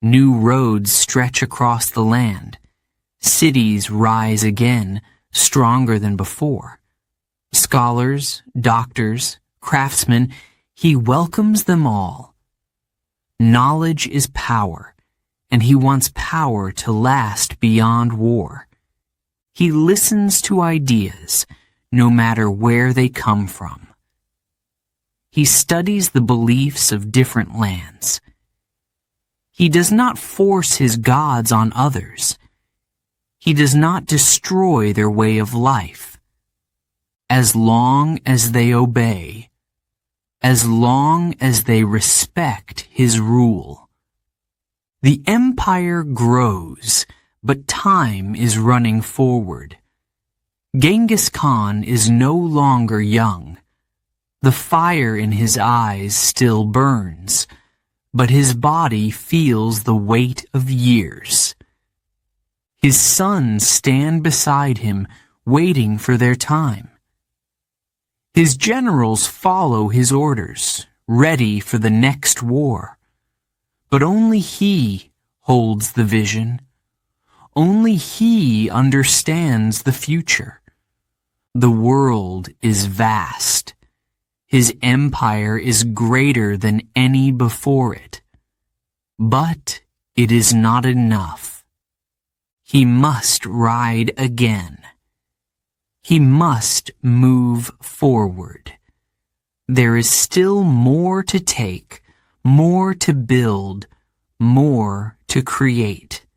New roads stretch across the land. Cities rise again, stronger than before. Scholars, doctors, craftsmen, he welcomes them all. Knowledge is power, and he wants power to last beyond war. He listens to ideas, no matter where they come from. He studies the beliefs of different lands. He does not force his gods on others. He does not destroy their way of life. As long as they obey, as long as they respect his rule. The empire grows, but time is running forward. Genghis Khan is no longer young. The fire in his eyes still burns, but his body feels the weight of years. His sons stand beside him, waiting for their time. His generals follow his orders, ready for the next war. But only he holds the vision. Only he understands the future. The world is vast. His empire is greater than any before it. But it is not enough. He must ride again. He must move forward. There is still more to take, more to build, more to create.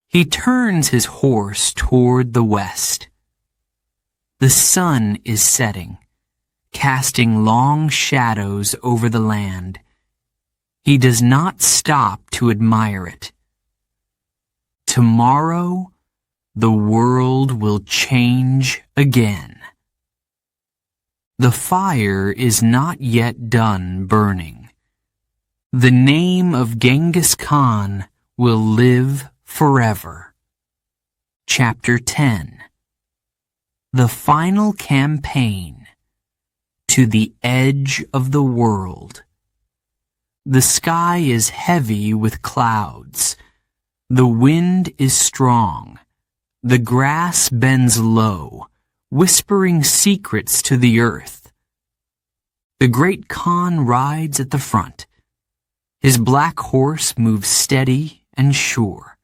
He turns his horse toward the west. The sun is setting, casting long shadows over the land. He does not stop to admire it. Tomorrow, the world will change again. The fire is not yet done burning. The name of Genghis Khan will live forever. Chapter 10. The final campaign. To the edge of the world. The sky is heavy with clouds. The wind is strong. The grass bends low, whispering secrets to the earth. The great Khan rides at the front. His black horse moves steady and sure.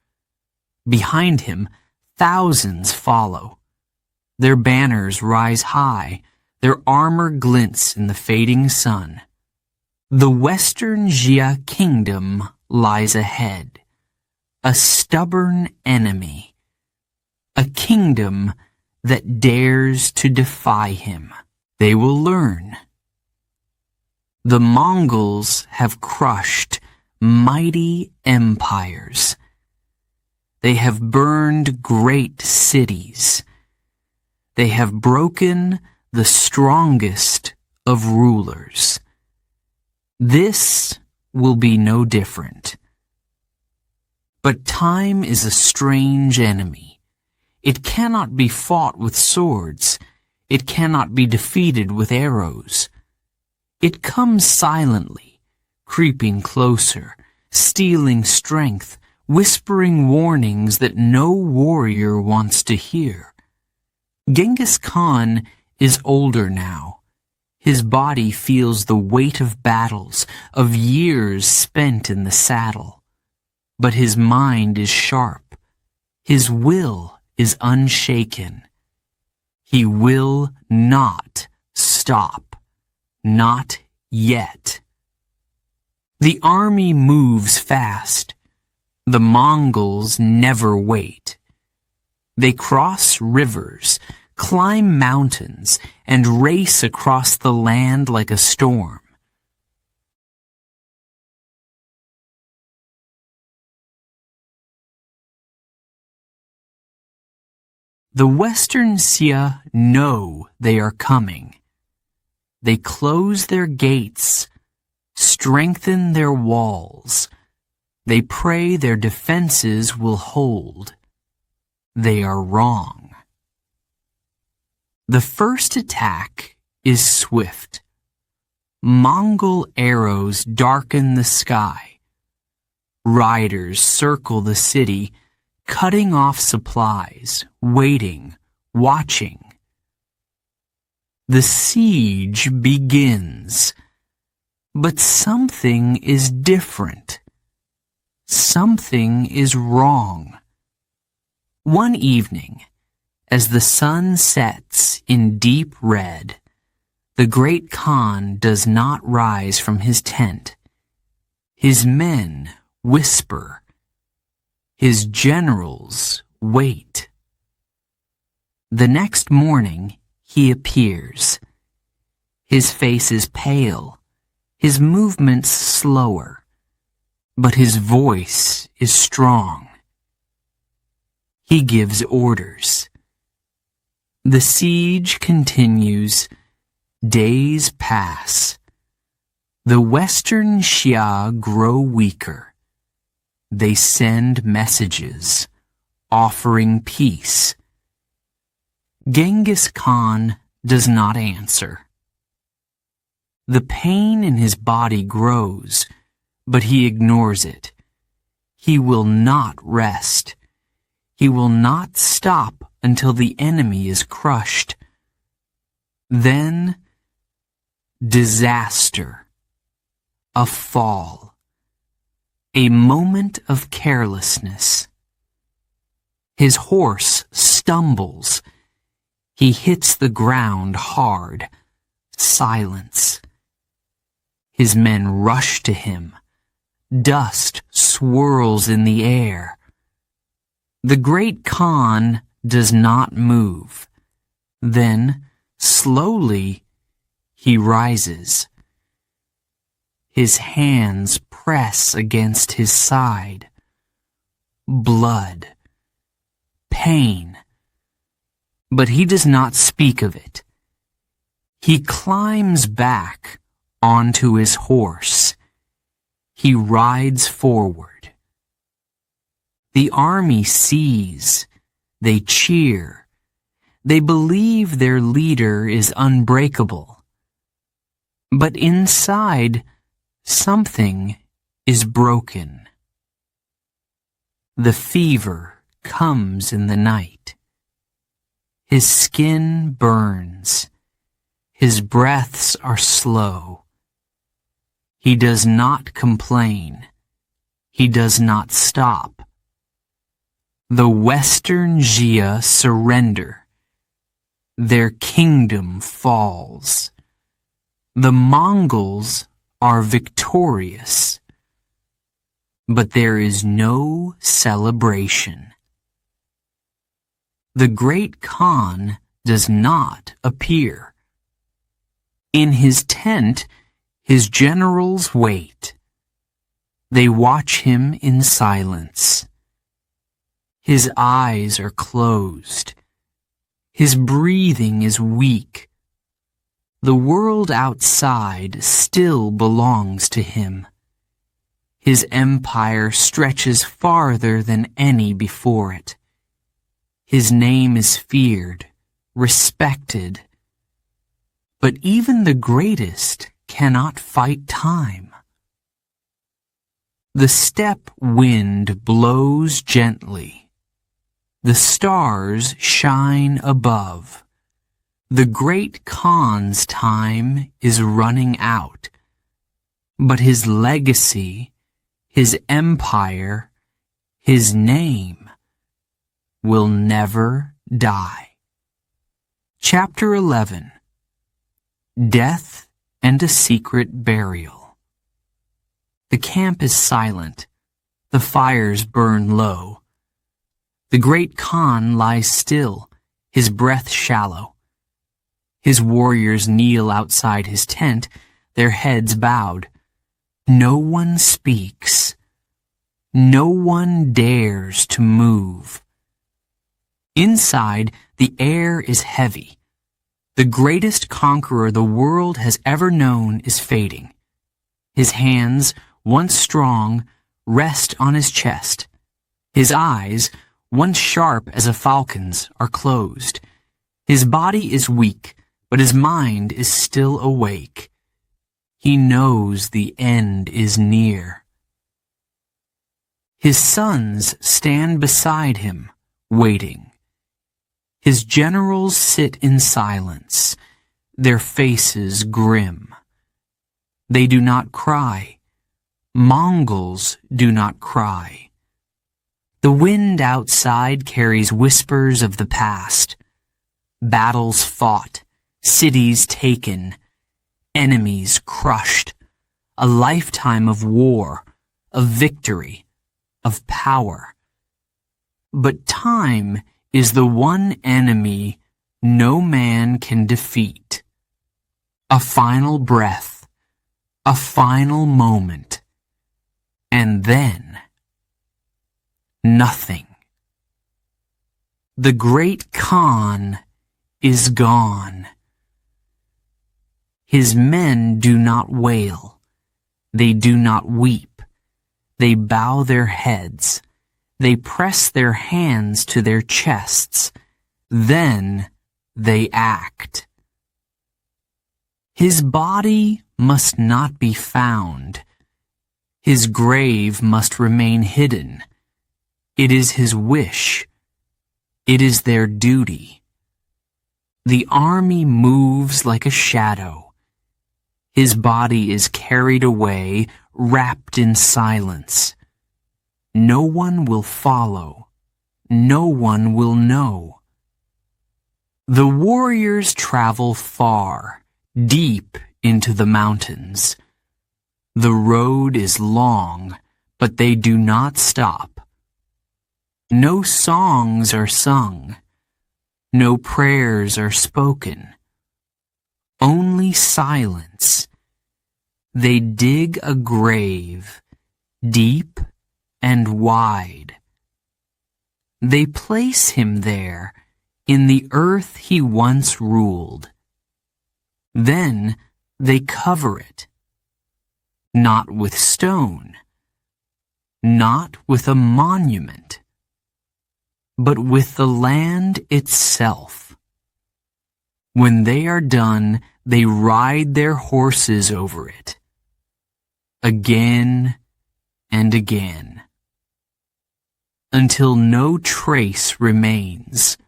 Behind him, thousands follow. Their banners rise high. Their armor glints in the fading sun. The Western Jia kingdom lies ahead. A stubborn enemy. A kingdom that dares to defy him. They will learn. The Mongols have crushed mighty empires. They have burned great cities. They have broken the strongest of rulers. This will be no different. But time is a strange enemy. It cannot be fought with swords. It cannot be defeated with arrows. It comes silently, creeping closer, stealing strength, whispering warnings that no warrior wants to hear. Genghis Khan is older now. His body feels the weight of battles, of years spent in the saddle. But his mind is sharp. His will is unshaken. He will not stop. Not yet. The army moves fast. The Mongols never wait. They cross rivers, climb mountains, and race across the land like a storm. The Western Xia know they are coming. They close their gates, strengthen their walls. They pray their defenses will hold. They are wrong. The first attack is swift. Mongol arrows darken the sky. Riders circle the city, cutting off supplies, waiting, watching. The siege begins, but something is different. Something is wrong. One evening, as the sun sets in deep red, the great Khan does not rise from his tent. His men whisper. His generals wait. The next morning, he appears. His face is pale, his movements slower, but his voice is strong. He gives orders. The siege continues. Days pass. The Western Xia grow weaker. They send messages, offering peace. Genghis Khan does not answer. The pain in his body grows, but he ignores it. He will not rest. He will not stop until the enemy is crushed. Then, disaster. A fall. A moment of carelessness. His horse stumbles. He hits the ground hard. Silence. His men rush to him. Dust swirls in the air. The great Khan does not move. Then, slowly, he rises. His hands press against his side. Blood pain. But he does not speak of it. He climbs back onto his horse. He rides forward. The army sees. They cheer. They believe their leader is unbreakable. But inside, something is broken. The fever comes in the night. His skin burns. His breaths are slow. He does not complain. He does not stop. The Western Jia surrender. Their kingdom falls. The Mongols are victorious. But there is no celebration. The great Khan does not appear. In his tent, his generals wait. They watch him in silence. His eyes are closed. His breathing is weak. The world outside still belongs to him. His empire stretches farther than any before it. His name is feared, respected. But even the greatest cannot fight time. The steppe wind blows gently. The stars shine above. The great Khan's time is running out. But his legacy, his empire, his name will never die. Chapter 11. Death and a Secret Burial. The camp is silent. The fires burn low. The great Khan lies still, his breath shallow. His warriors kneel outside his tent, their heads bowed. No one speaks. No one dares to move. Inside, the air is heavy. The greatest conqueror the world has ever known is fading. His hands, once strong, rest on his chest. His eyes, once sharp as a falcon's, are closed. His body is weak, but his mind is still awake. He knows the end is near. His sons stand beside him, waiting. His generals sit in silence, their faces grim. They do not cry. Mongols do not cry. The wind outside carries whispers of the past. Battles fought, cities taken, enemies crushed, a lifetime of war, of victory, of power. But time is the one enemy no man can defeat. A final breath, a final moment, and then nothing. The great Khan is gone. His men do not wail. They do not weep. They bow their heads. They press their hands to their chests. Then they act. His body must not be found. His grave must remain hidden. It is his wish. It is their duty. The army moves like a shadow. His body is carried away, wrapped in silence. No one will follow. No one will know. The warriors travel far, deep into the mountains. The road is long, but they do not stop. No songs are sung. No prayers are spoken. Only silence. They dig a grave, deep and wide. They place him there in the earth he once ruled. Then they cover it, not with stone, not with a monument, but with the land itself. When they are done, they ride their horses over it, again and again, until no trace remains.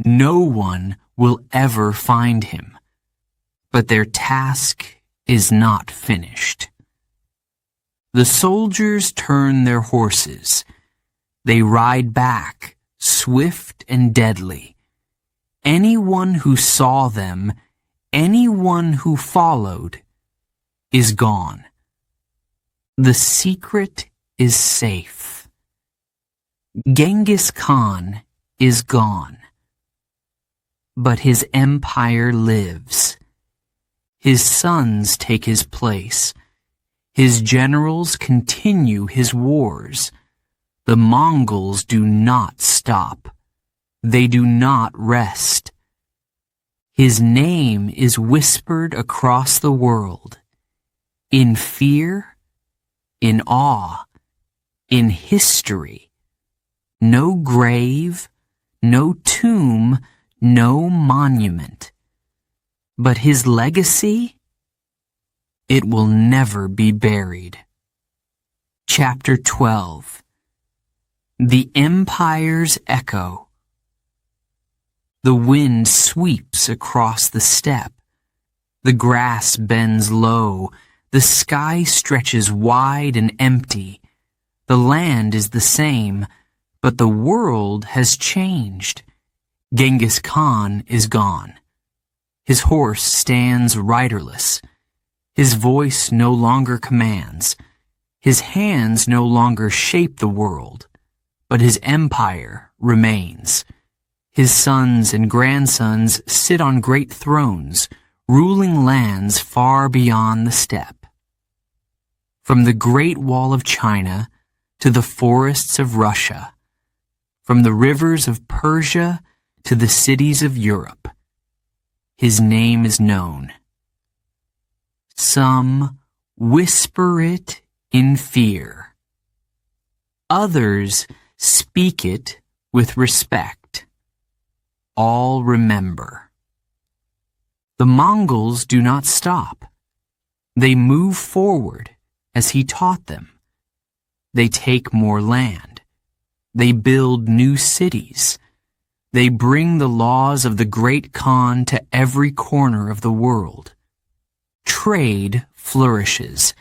No one will ever find him, but their task is not finished. The soldiers turn their horses. They ride back, swift and deadly. Anyone who saw them, anyone who followed, is gone. The secret is safe. Genghis Khan is gone, but his empire lives. His sons take his place. His generals continue his wars. The Mongols do not stop. They do not rest. His name is whispered across the world, in fear, in awe, in history. No grave, no tomb, no monument. But his legacy, it will never be buried. Chapter 12. The Empire's Echo. The wind sweeps across the steppe. The grass bends low. The sky stretches wide and empty. The land is the same, but the world has changed. Genghis Khan is gone. His horse stands riderless. His voice no longer commands. His hands no longer shape the world, but his empire remains. His sons and grandsons sit on great thrones, ruling lands far beyond the steppe. From the Great Wall of China to the forests of Russia, from the rivers of Persia to the cities of Europe, his name is known. Some whisper it in fear. Others speak it with respect. All remember. The Mongols do not stop. They move forward as he taught them. They take more land. They build new cities. They bring the laws of the Great Khan to every corner of the world. Trade flourishes.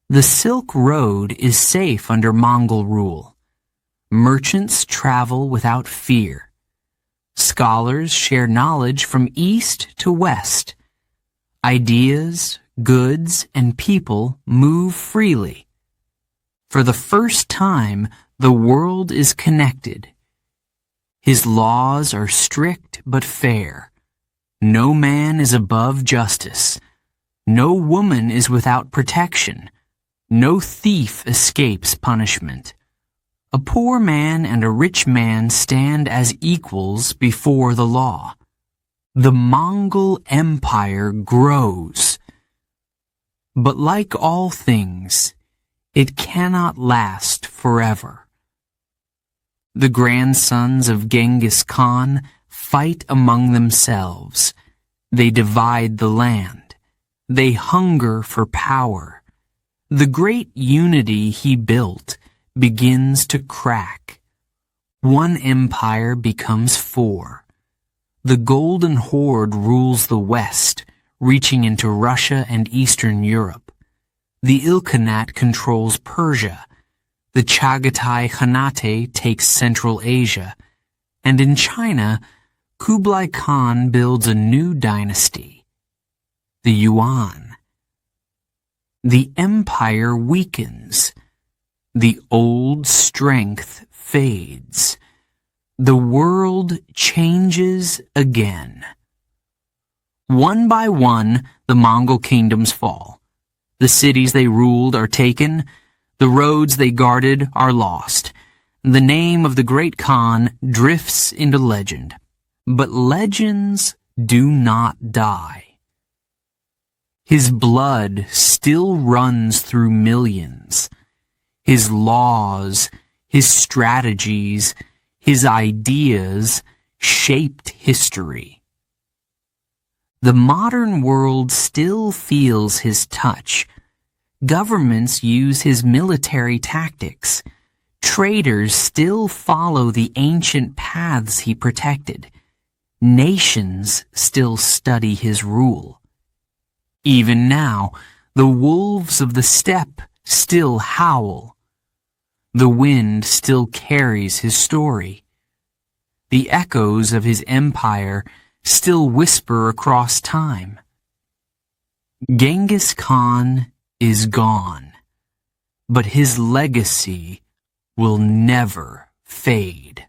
The Silk Road is safe under Mongol rule. Merchants travel without fear. Scholars share knowledge from east to west. Ideas, goods, and people move freely. For the first time, the world is connected. His laws are strict but fair. No man is above justice. No woman is without protection. No thief escapes punishment. A poor man and a rich man stand as equals before the law. The Mongol Empire grows. But like all things, it cannot last forever. The grandsons of Genghis Khan fight among themselves. They divide the land. They hunger for power. The great unity he built begins to crack. One empire becomes four. The Golden Horde rules the West, reaching into Russia and Eastern Europe. The Ilkhanate controls Persia. The Chagatai Khanate takes Central Asia. And in China, Kublai Khan builds a new dynasty, the Yuan. The empire weakens. The old strength fades. The world changes again. One by one, the Mongol kingdoms fall. The cities they ruled are taken. The roads they guarded are lost. the name of the great Khan drifts into legend. But legends do not die. His blood still runs through millions. His laws, his strategies, his ideas shaped history. The modern world still feels his touch. Governments use his military tactics. Traders still follow the ancient paths he protected. Nations still study his rule. Even now, the wolves of the steppe still howl. The wind still carries his story. The echoes of his empire still whisper across time. Genghis Khan is gone, but his legacy will never fade.